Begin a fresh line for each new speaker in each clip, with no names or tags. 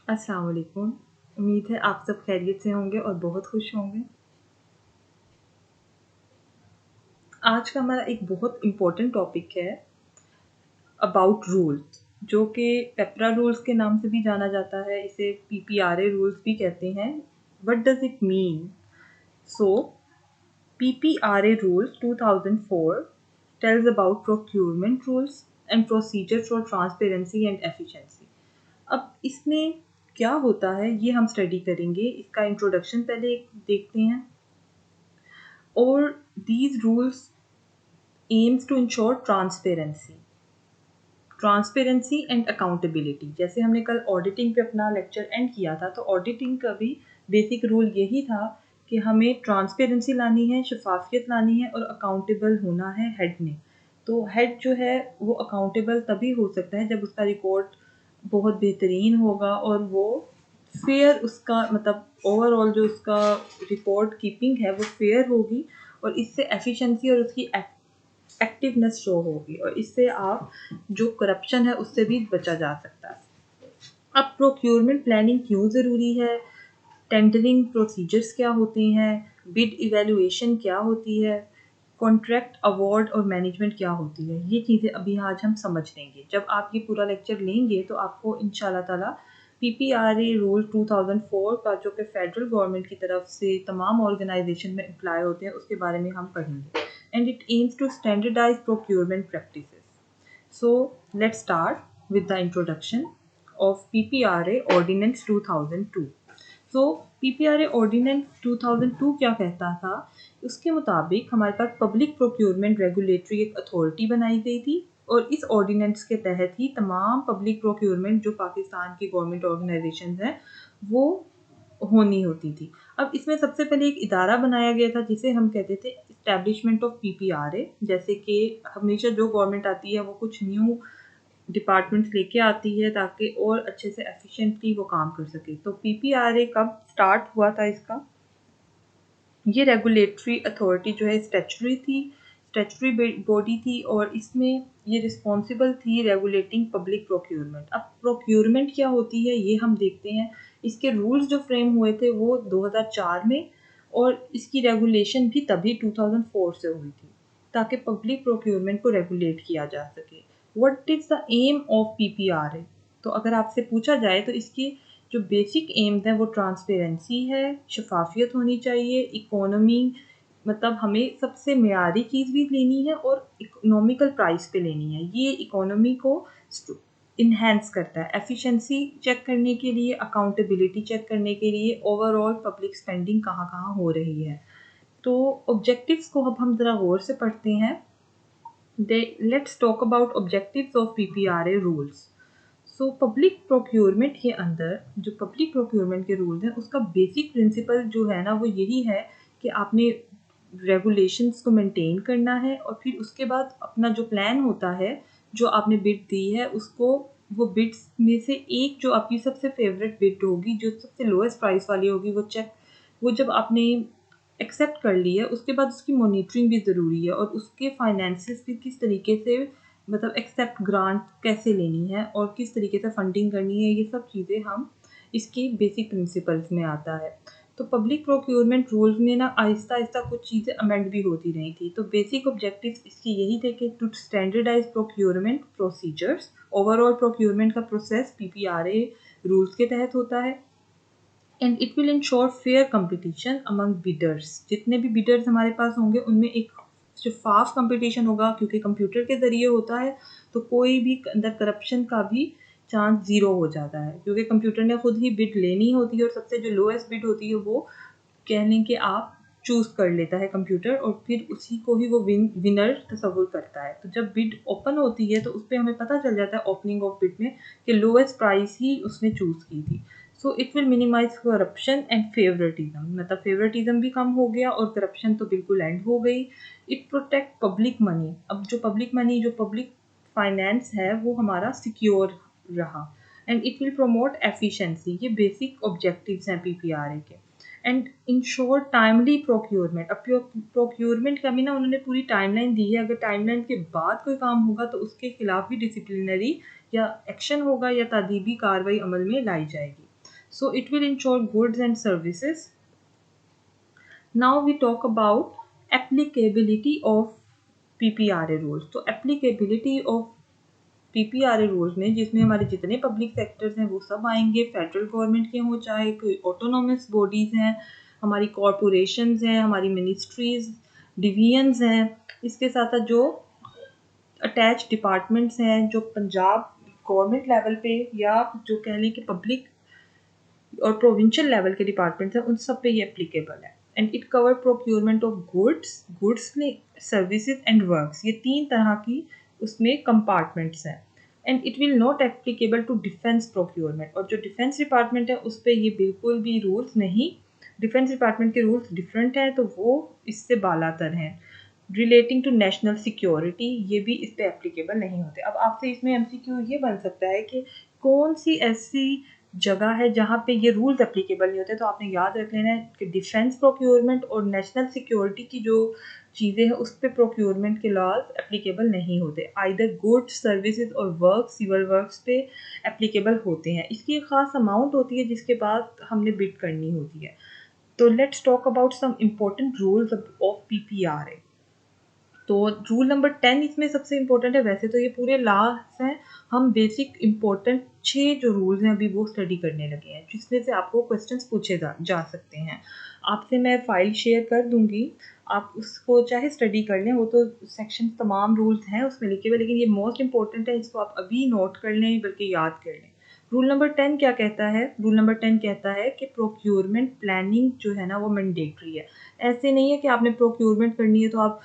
अस्सलाम वालेकुम। उम्मीद है आप सब खैरियत से होंगे और बहुत खुश होंगे। आज का हमारा एक बहुत इम्पोर्टेंट टॉपिक है अबाउट रूल्स, जो कि पेपरा रूल्स के नाम से भी जाना जाता है। इसे पीपीआरए रूल्स भी कहते हैं। What does it mean? So PPRA rules 2004 tells about procurement rules and procedures for transparency and efficiency। अब इसमें क्या होता है ये हम स्टडी करेंगे। इसका इंट्रोडक्शन पहले देखते हैं। और these rules aims to ensure transparency and accountability. जैसे हमने कल ऑडिटिंग पे अपना लेक्चर एंड किया था, तो ऑडिटिंग का भी बेसिक रूल यही था कि हमें ट्रांसपेरेंसी लानी है, शफाफियत लानी है और अकाउंटेबल होना है हेड ने। तो हेड जो है वो अकाउंटेबल तभी हो सकता है जब उसका रिकॉर्ड बहुत बेहतरीन होगा और वो फेयर, उसका मतलब ओवरऑल जो उसका रिकॉर्ड कीपिंग है वो फेयर होगी और इससे एफिशिएंसी और उसकी एक्टिवनेस शो होगी और इससे आप जो करप्शन है उससे भी बचा जा सकता है। अब प्रोक्योरमेंट प्लानिंग क्यों ज़रूरी है, टेंडरिंग प्रोसीजर्स क्या होते हैं, बिड इवेल्युएशन क्या होती है, कॉन्ट्रैक्ट अवार्ड और मैनेजमेंट क्या होती है, ये चीज़ें अभी आज हम समझ लेंगे। जब आप ये पूरा लेक्चर लेंगे तो आपको इंशाल्लाह ताला पीपीआरए रूल 2004 का, जो कि फेडरल गवर्नमेंट की तरफ से तमाम ऑर्गेनाइजेशन में अप्लाई होते हैं, उसके बारे में हम पढ़ेंगे। And it aims to standardise procurement practices. So let's start with the introduction of PPRA Ordinance 2002. So PPRA Ordinance 2002 क्या कहता था? उसके मुताबिक हमारे पास पब्लिक प्रोक्योरमेंट रेगुलेटरी एक अथॉरिटी बनाई गई थी और इस ऑर्डिनेंस के तहत ही तमाम पब्लिक प्रोक्योरमेंट जो पाकिस्तान की गवर्नमेंट ऑर्गेनाइजेशन हैं वो होनी होती थी। अब इसमें सबसे पहले एक इदारा बनाया गया था जिसे हम कहते थे इस्टेब्लिशमेंट ऑफ पीपीआरए। जैसे कि हमेशा जो गवर्नमेंट आती है वो कुछ न्यू डिपार्टमेंट्स लेके आती है ताकि और अच्छे से एफिशिएंटली वो काम कर सके। तो पीपीआरए कब स्टार्ट हुआ था इसका? ये रेगुलेटरी अथॉरिटी जो है स्टैट्यूटरी बॉडी थी और इसमें ये रिस्पॉन्सिबल थी रेगुलेटिंग पब्लिक प्रोक्योरमेंट। अब प्रोक्योरमेंट क्या होती है ये हम देखते हैं। इसके रूल्स जो फ्रेम हुए थे वो 2004 में और इसकी रेगुलेशन भी तभी 2004 से हुई थी ताकि पब्लिक प्रोक्योरमेंट को रेगुलेट किया जा सके। What is the aim of PPRA? तो अगर आपसे पूछा जाए तो इसकी जो बेसिक एम्स हैं वो ट्रांसपेरेंसी है, शफाफियत होनी चाहिए, इकोनॉमी, मतलब हमें सबसे मेयारी चीज़ भी लेनी है और इकोनॉमिकल प्राइस पे लेनी है। ये इकोनॉमी को इन्हेंस करता है, एफिशिएंसी चेक करने के लिए, अकाउंटेबिलिटी चेक करने के लिए, ओवरऑल पब्लिक स्पेंडिंग कहाँ कहाँ हो रही है। तो ऑब्जेक्टिव्स को अब हम ज़रा गौर से पढ़ते हैं। Let's talk about objectives of PPRA rules. So public procurement के अंदर जो पब्लिक प्रोक्योरमेंट के रूल्स हैं उसका बेसिक प्रिंसिपल जो है ना वो यही है कि आपने रेगुलेशंस को मेंटेन करना है और फिर उसके बाद अपना जो प्लान होता है, जो आपने बिड दी है उसको, वो बिड्स में से एक जो आपकी सबसे फेवरेट बिड होगी, जो सबसे लोएस्ट प्राइस वाली होगी, वो जब आपने एक्सेप्ट कर ली है उसके बाद उसकी मॉनिटरिंग भी ज़रूरी है और उसके फाइनेंसेस भी किस तरीके से, मतलब एक्सेप्ट ग्रांट कैसे लेनी है और किस तरीके से फंडिंग करनी है, ये सब चीज़ें हम इसकी बेसिक प्रिंसिपल्स में आता है। तो पब्लिक प्रोक्योरमेंट रूल्स में ना आहिस्ता आहिस्ता कुछ चीज़ें अमेंड भी होती रही थी। तो बेसिक ऑब्जेक्टिव्स इसके यही थे कि to standardise procurement procedures. Overall procurement का प्रोसेस पीपीआरए रूल्स के तहत होता है and it will ensure fair competition among bidders. जितने भी बिडर्स हमारे पास होंगे उनमें एक शफाफ कंपटीशन होगा, क्योंकि कंप्यूटर के ज़रिए होता है तो कोई भी अंदर करप्शन का भी चांस ज़ीरो हो जाता है, क्योंकि कंप्यूटर ने खुद ही बिड लेनी होती है और सबसे जो लोएस्ट बिड होती है वो कह लें कि आप चूज़ कर लेता है कंप्यूटर और फिर उसी को ही वो विनर तस्वुर करता है। तो जब बिड ओपन होती है तो उस पर हमें पता चल जाता है ओपनिंग ऑफ बिड में कि लोएस्ट प्राइस ही उसने चूज़ की थी। So it will minimise corruption and favouritism, मतलब फेवरेटिज्म भी कम हो गया और करप्शन तो बिल्कुल एंड हो गई। It protect public money. अब जो पब्लिक मनी, जो पब्लिक फाइनेंस है वो हमारा सिक्योर रहा। And it will promote efficiency. ये बेसिक ऑब्जेक्टिव्स हैं पीपीआरए के। And ensure timely procurement. अब प्रोक्योरमेंट का भी ना उन्होंने पूरी टाइमलाइन दी है। अगर टाइमलाइन के बाद कोई काम होगा तो उसके खिलाफ भी डिसिप्लिनरी या एक्शन होगा या तादीबी कार्रवाई अमल में लाई जाएगी। So it will ensure goods and services. Now we talk about applicability of PPRA rules. तो applicability of PPRA रूल्स में जिसमें हमारे जितने पब्लिक सेक्टर्स हैं वो सब आएंगे, फेडरल गवर्नमेंट के हों चाहे कोई ऑटोनोमस बॉडीज़ हैं, हमारी कॉरपोरेशंस हैं, हमारी मिनिस्ट्रीज, डिवीजन्स हैं, इसके साथ साथ जो अटैच डिपार्टमेंट्स हैं जो पंजाब गवर्नमेंट लेवल पे या जो कह लें कि पब्लिक और प्रोविंशियल लेवल के डिपार्टमेंट्स हैं उन सब पे ये एप्लीकेबल है. And it cover procurement of goods में सर्विसेज एंड वर्क्स, ये 3 तरह की उसमें कंपार्टमेंट्स हैं. And it will not applicable to defence procurement, और जो डिफेंस डिपार्टमेंट है उस पर ये बिल्कुल भी रूल्स नहीं, डिफेंस डिपार्टमेंट के रूल्स डिफरेंट हैं तो वो इससे बालातर हैं. रिलेटिंग टू नेशनल सिक्योरिटी, ये भी इस पे एप्लीकेबल नहीं होते. अब आपसे इसमें एमसीक्यू ये बन सकता है कि कौन सी ऐसी जगह है जहाँ पे ये रूल्स एप्लीकेबल नहीं होते, तो आपने याद रख लेना है कि डिफेंस प्रोक्योरमेंट और नेशनल सिक्योरिटी की जो चीज़ें हैं उस पर प्रोक्योरमेंट के लॉज एप्लीकेबल नहीं होते. आइदर गुड्स सर्विसेज और वर्क सिविल वर्क्स पे एप्लीकेबल होते हैं. इसकी एक ख़ास अमाउंट होती है जिसके बाद हमने बिड करनी होती है. तो let's talk about some important rules of PPRA. तो रूल नंबर 10 इसमें सबसे इम्पोर्टेंट है. वैसे तो ये पूरे लास्ट हैं, हम बेसिक इम्पोर्टेंट 6 जो रूल्स हैं अभी वो स्टडी करने लगे हैं जिसमें से आपको क्वेश्चंस पूछे जा सकते हैं. आपसे मैं फाइल शेयर कर दूंगी, आप उसको चाहे स्टडी कर लें, वो तो सेक्शन तमाम रूल्स हैं उसमें लिखे हुए, लेकिन ये मोस्ट इंपॉर्टेंट है, इसको आप अभी नोट कर लें बल्कि याद कर लें. रूल नंबर 10 क्या कहता है? रूल नंबर 10 कहता है कि प्रोक्योरमेंट प्लानिंग जो है ना वो मैंडेटरी है. ऐसे नहीं है कि आपने प्रोक्योरमेंट करनी है तो आप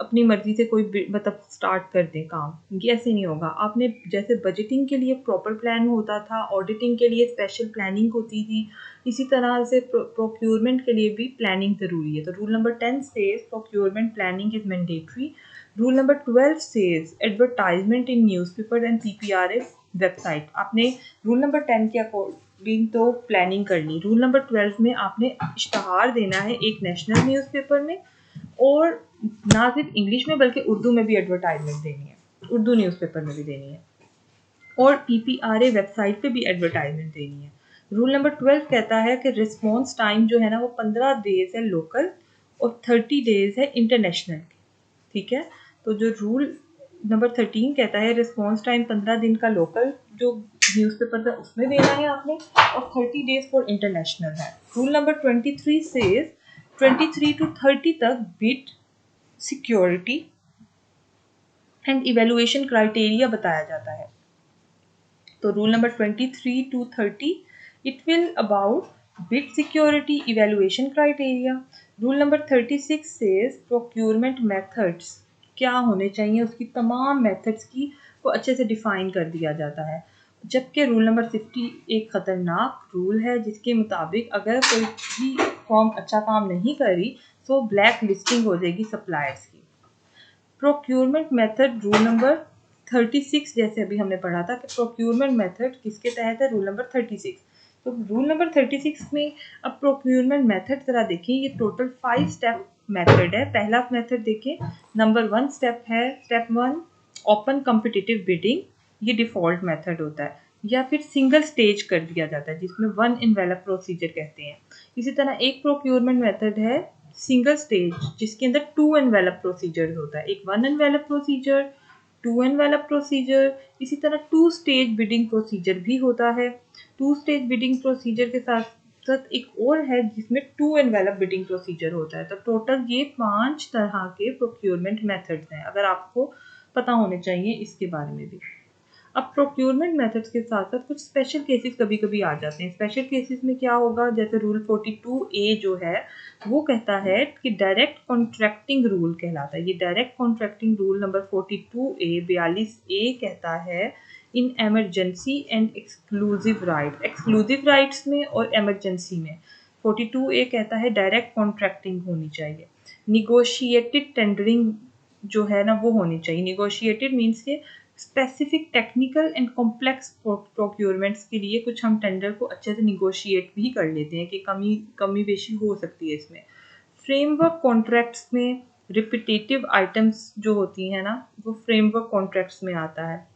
अपनी मर्जी से कोई मतलब स्टार्ट कर दें काम, ये ऐसे नहीं होगा. आपने जैसे बजटिंग के लिए प्रॉपर प्लान होता था, ऑडिटिंग के लिए स्पेशल प्लानिंग होती थी, इसी तरह से प्रोक्योरमेंट के लिए भी प्लानिंग ज़रूरी है. तो rule number 10 says procurement planning is mandatory. Rule number 12 says advertisement in newspaper and PPRA website. आपने रूल नंबर 10 के अकॉर्डिंग तो प्लानिंग करनी, रूल नंबर 12 में आपने इश्तहार देना है एक नेशनल न्यूज़पेपर में, और ना सिर्फ इंग्लिश में बल्कि उर्दू में भी एडवर्टाइजमेंट देनी है, उर्दू न्यूज़पेपर में भी देनी है, और PPRA वेबसाइट पे भी एडवर्टाइजमेंट देनी है. रूल नंबर 12 कहता है कि रिस्पॉन्स टाइम जो है ना वो 15 डेज है लोकल और 30 डेज है इंटरनेशनल. ठीक है, तो जो रूल नंबर 13 कहता है रिस्पॉन्स टाइम 15 दिन का लोकल जो न्यूज़पेपर था उसमें देना है आपने, और 30 डेज फॉर इंटरनेशनल है. रूल नंबर 23 सेज 23 to 30 तक bid security and evaluation criteria बताया जाता है. तो rule number 23 to 30 it will about bid security evaluation criteria. Rule number 36 says procurement methods क्या होने चाहिए, उसकी तमाम मेथड्स की को अच्छे से डिफाइन कर दिया जाता है. जबकि रूल नंबर 50 एक ख़तरनाक रूल है जिसके मुताबिक अगर कोई भी फॉर्म अच्छा काम नहीं करी तो ब्लैक लिस्टिंग हो जाएगी सप्लायर्स की. प्रोक्योरमेंट मेथड रूल नंबर 36 जैसे अभी हमने पढ़ा था कि प्रोक्योरमेंट मेथड किसके तहत है, रूल नंबर 36. तो रूल नंबर 36 में अब प्रोक्योरमेंट मेथड ज़रा देखें, ये टोटल 5 स्टेप मेथड है. पहला मेथड देखें, नंबर 1 स्टेप है, स्टेप 1 ओपन कॉम्पिटिटिव बिडिंग, ये डिफ़ॉल्ट मेथड होता है, या फिर सिंगल स्टेज कर दिया जाता है जिसमें 1 एनवेलप प्रोसीजर कहते हैं. इसी तरह एक प्रोक्योरमेंट मेथड है सिंगल स्टेज जिसके अंदर 2 एनवेलप प्रोसीजर होता है, एक 1 एनवेलप प्रोसीजर, 2 एनवेलप प्रोसीजर. इसी तरह 2 स्टेज बिडिंग प्रोसीजर भी होता है. 2 स्टेज बिडिंग प्रोसीजर के साथ साथ एक और है जिसमें 2 एनवेलप बिडिंग प्रोसीजर होता है. तो टोटल ये 5 तरह के प्रोक्योरमेंट मेथड्स हैं, अगर आपको पता होने चाहिए इसके बारे में भी. अब प्रोक्योरमेंट मेथड्स के साथ साथ कुछ स्पेशल केसेस कभी कभी आ जाते हैं. स्पेशल केसेस में क्या होगा, जैसे रूल 42A जो है वो कहता है कि डायरेक्ट कॉन्ट्रैक्टिंग रूल कहलाता है. ये direct contracting rule number 42A 42A कहता है in emergency and exclusive rights में और एमरजेंसी में. 42A कहता है डायरेक्ट कॉन्ट्रैक्टिंग होनी चाहिए. निगोशिएटेड टेंडरिंग जो है ना वो होनी चाहिए. निगोशिएटेड मीन्स के specific technical and complex procurements के लिए कुछ हम टेंडर को अच्छे से निगोशिएट भी कर लेते हैं कि कमी बेशी हो सकती है इसमें. फ्रेमवर्क कॉन्ट्रैक्ट्स में रिपीटेटिव आइटम्स जो होती हैं ना वो फ्रेमवर्क कॉन्ट्रैक्ट्स में आता है.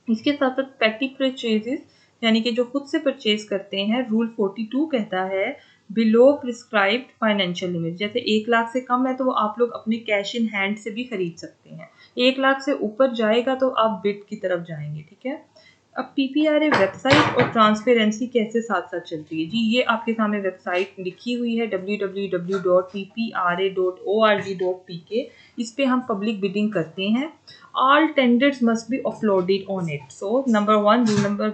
इसके साथ साथ पेटी परचेजेस यानी कि जो खुद से परचेज करते हैं, रूल 42 कहता है बिलो प्रिस्क्राइब्ड फाइनेंशियल लिमिट, जैसे 1 लाख से कम है तो वो आप लोग अपने कैश इन हैंड से भी खरीद सकते हैं, 1 लाख से ऊपर जाएगा तो आप बिड की तरफ जाएंगे, ठीक है। अब पीपीआरए वेबसाइट और ट्रांसपेरेंसी कैसे साथ साथ चलती है जी, ये आपके सामने वेबसाइट लिखी हुई है www.ppra.org.pk। इस पे हम पब्लिक बिडिंग करते हैं। All tenders must be uploaded on it. So rule number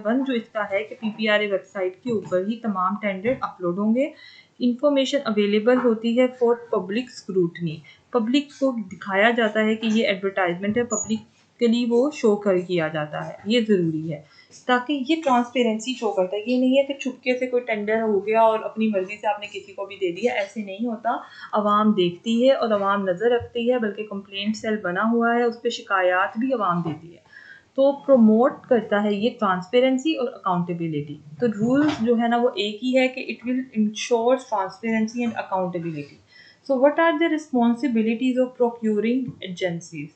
1 जो इसका है कि पीपीआरए वेबसाइट के ऊपर ही तमाम टेंडर अपलोड होंगे। इंफॉर्मेशन अवेलेबल होती है फॉर पब्लिक स्क्रूटनी, पब्लिक को दिखाया जाता है कि ये एडवर्टाइजमेंट है, पब्लिक के लिए वो शो कर किया जाता है, ये ज़रूरी है ताकि ये ट्रांसपेरेंसी शो करता है। ये नहीं है कि छुपके से कोई टेंडर हो गया और अपनी मर्जी से आपने किसी को भी दे दिया, ऐसे नहीं होता। आवाम देखती है और आवाम नज़र रखती है, बल्कि कंप्लेंट सेल बना हुआ है, उस पर शिकायत भी आवाम देती है। तो प्रोमोट करता है ये ट्रांसपेरेंसी और अकाउंटेबिलिटी। तो रूल्स जो है ना वो एक ही है कि it will ensure transparency and accountability. So what are the responsibilities of procuring agencies?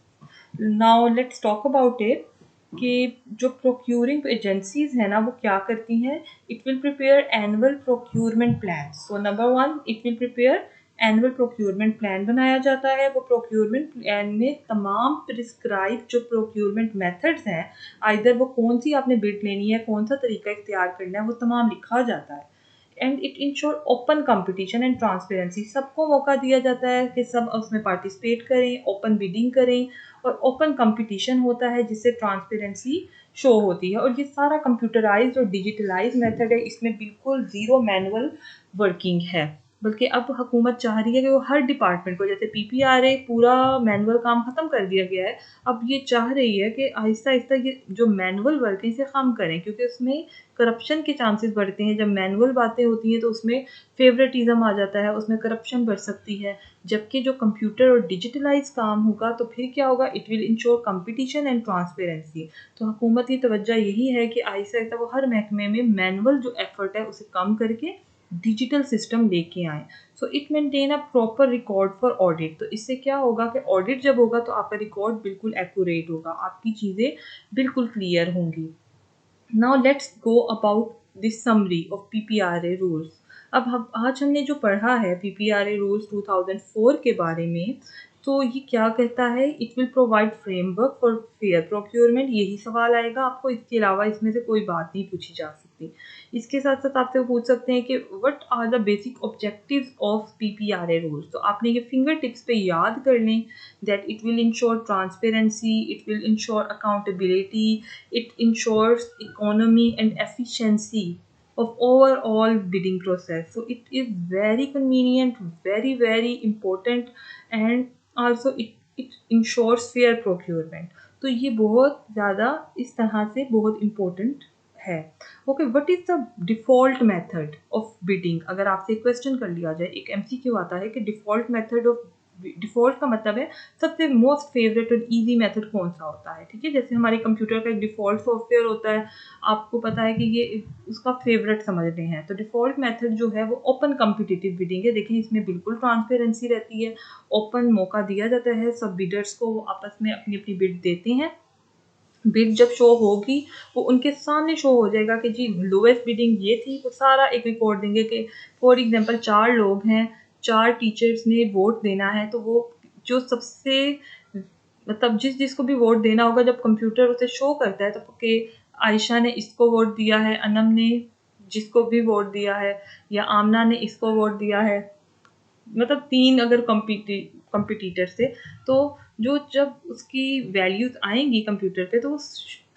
Now let's talk about it कि जो प्रोक्यूरिंग एजेंसीज है ना वो क्या करती हैं। It will prepare annual procurement plan. So number 1, it will prepare annual procurement plan बनाया जाता है। वो प्रोक्यूरमेंट प्लान में तमाम प्रिस्क्राइब जो प्रोक्यूरमेंट मेथड्स हैं, आइदर वो कौन सी आपने बिड लेनी है, कौन सा तरीका इख्तियार करना है, वो तमाम लिखा जाता है। And it ensure open competition and transparency, सबको मौका दिया जाता है कि सब उसमें पार्टिसिपेट करें, ओपन बिडिंग करें और ओपन कंपटीशन होता है जिससे ट्रांसपेरेंसी शो होती है। और ये सारा कंप्यूटराइज्ड और डिजिटलाइज्ड मेथड है, इसमें बिल्कुल ज़ीरो मैनुअल वर्किंग है। बल्कि अब हुकूमत चाह रही है कि वो हर डिपार्टमेंट को, जैसे पीपीआरए पूरा मैनुअल काम ख़त्म कर दिया गया है, अब ये चाह रही है कि आहिस्ता आहिस्ता ये जो मैनुअल वर्क है इसे कम करें, क्योंकि उसमें करप्शन के चांसेस बढ़ते हैं। जब मैनुअल बातें होती हैं तो उसमें फेवरेटिज्म आ जाता है, उसमें करप्शन बढ़ सकती है। जबकि जो कंप्यूटर और डिजिटलाइज काम होगा तो फिर क्या होगा, it will ensure competition and transparency. तो हुकूमत की तवज्जो यही है कि आहिस्ता आहिस्ता वो हर महकमे में मैनुअल जो एफर्ट है उसे कम करके डिजिटल सिस्टम लेके आए। So it maintain a proper record for audit. तो इससे क्या होगा कि ऑडिट जब होगा तो आपका रिकॉर्ड बिल्कुल एक्यूरेट होगा, आपकी चीज़ें बिल्कुल क्लियर होंगी। Now let's go about this summary of PPRA rules. अब हम आज हमने जो पढ़ा है पीपीआरए रूल्स 2004 के बारे में, तो ये क्या कहता है, it will provide framework for fair procurement. यही सवाल आएगा आपको, इसके अलावा इसमें से कोई बात नहीं पूछी जा सकती। इसके साथ साथ आपसे पूछ सकते हैं कि what are the basic objectives of PPRA rules. तो आपने ये फिंगर टिप्स पे याद कर लें that it will ensure transparency, it will ensure accountability, it ensures economy and efficiency of overall bidding process. So it is very convenient, very important, and also it ensures fair procurement. तो ये बहुत ज़्यादा इस तरह से बहुत important है। Okay, what is the default method of bidding? अगर आपसे क्वेश्चन कर लिया जाए, एक एमसीक्यू आता है कि डिफॉल्ट मेथड ऑफ, डिफ़ॉल्ट का मतलब है सबसे मोस्ट फेवरेट और इजी मेथड कौन सा होता है, ठीक है। जैसे हमारे कंप्यूटर का एक डिफ़ॉल्ट सॉफ्टवेयर होता है, आपको पता है कि ये उसका फेवरेट समझते हैं। तो डिफ़ॉल्ट मेथड जो है वो ओपन कम्पिटिटिव बिडिंग है। देखिए इसमें बिल्कुल ट्रांसपेरेंसी रहती है, ओपन मौका दिया जाता है सब बिडर्स को, वो आपस में अपनी अपनी बिड देते हैं। बिड जब शो होगी वो उनके सामने शो हो जाएगा कि जी लोएस्ट बिडिंग ये थी, वो सारा एक रिकॉर्ड देंगे कि फॉर एग्जांपल 4 लोग हैं, 4 टीचर्स ने वोट देना है, तो वो जो सबसे मतलब जिसको भी वोट देना होगा, जब कंप्यूटर उसे शो करता है तो कि आयशा ने इसको वोट दिया है, अनम ने जिसको भी वोट दिया है, या आमना ने इसको वोट दिया है, मतलब 3 अगर कंपटीटर से, तो जो जब उसकी वैल्यूज आएंगी कंप्यूटर पे तो वो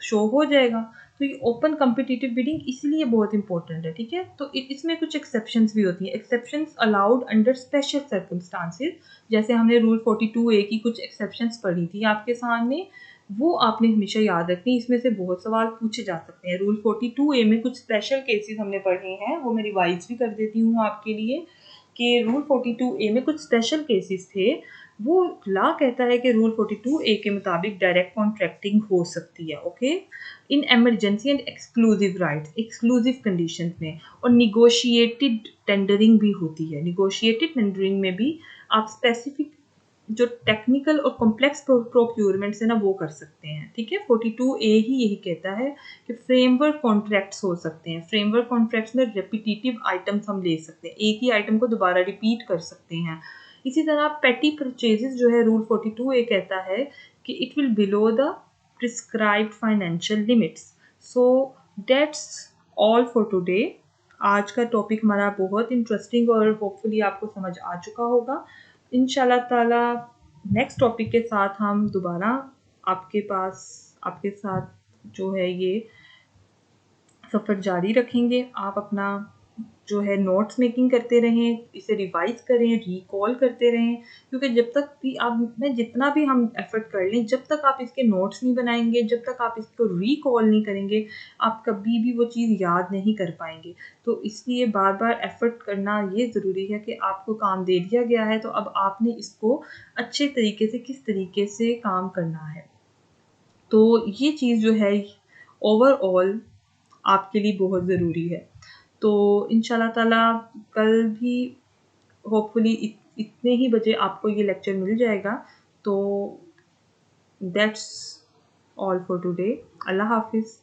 शो हो जाएगा। तो ये ओपन कम्पिटिटिव बिडिंग इसलिए बहुत इंपॉर्टेंट है, ठीक है। तो इसमें कुछ एक्सेप्शंस भी होती हैं। Exceptions allowed under special circumstances, जैसे हमने रूल 42A की कुछ एक्सेप्शंस पढ़ी थी आपके सामने, वो आपने हमेशा याद रखनी। इसमें से बहुत सवाल पूछे जा सकते हैं। रूल 42A में कुछ स्पेशल केसेस हमने पढ़े हैं, वो मैं रिवाइज भी कर देती हूँ आपके लिए कि रूल 42A में कुछ स्पेशल केसेस थे। वो लॉ कहता है कि रूल 42A के मुताबिक डायरेक्ट कॉन्ट्रैक्टिंग हो सकती है, okay, in emergency and exclusive rights, exclusive conditions में। और निगोशिएटेड टेंडरिंग भी होती है। निगोशिएटेड टेंडरिंग में भी आप स्पेसिफिक जो टेक्निकल और कॉम्प्लेक्स प्रोक्यूरमेंट्स है ना वो कर सकते हैं। ठीक है, 42A ही यही कहता है कि फ्रेमवर्क कॉन्ट्रैक्ट्स हो सकते हैं। फ्रेमवर्क कॉन्ट्रैक्ट्स में रेपिटेटिव आइटम्स हम ले सकते हैं, एक ही आइटम को दोबारा रिपीट कर सकते हैं। इसी तरह पेटी परचेजेस जो है रूल 42A कहता है कि it will below the prescribed financial limits. So that's all for today. आज का टॉपिक हमारा बहुत इंटरेस्टिंग और होपफुली आपको समझ आ चुका होगा। इंशाल्लाह ताला नेक्स्ट टॉपिक के साथ हम दोबारा आपके साथ जो है ये सफ़र जारी रखेंगे। आप अपना जो है नोट्स मेकिंग करते रहें, इसे रिवाइज करें, रिकॉल करते रहें, क्योंकि जब तक भी आप में जितना भी हम एफर्ट कर लें, जब तक आप इसके नोट्स नहीं बनाएंगे, जब तक आप इसको रिकॉल नहीं करेंगे, आप कभी भी वो चीज़ याद नहीं कर पाएंगे। तो इसलिए बार बार एफर्ट करना ये ज़रूरी है कि आपको काम दे दिया गया है तो अब आपने इसको अच्छे तरीके से किस तरीके से काम करना है। तो ये चीज़ जो है ओवरऑल आपके लिए बहुत ज़रूरी है। तो इंशाल्लाह ताला कल भी होपफुली इतने ही बजे आपको ये लेक्चर मिल जाएगा। तो दैट्स ऑल फॉर टुडे। अल्लाह हाफ़िज़।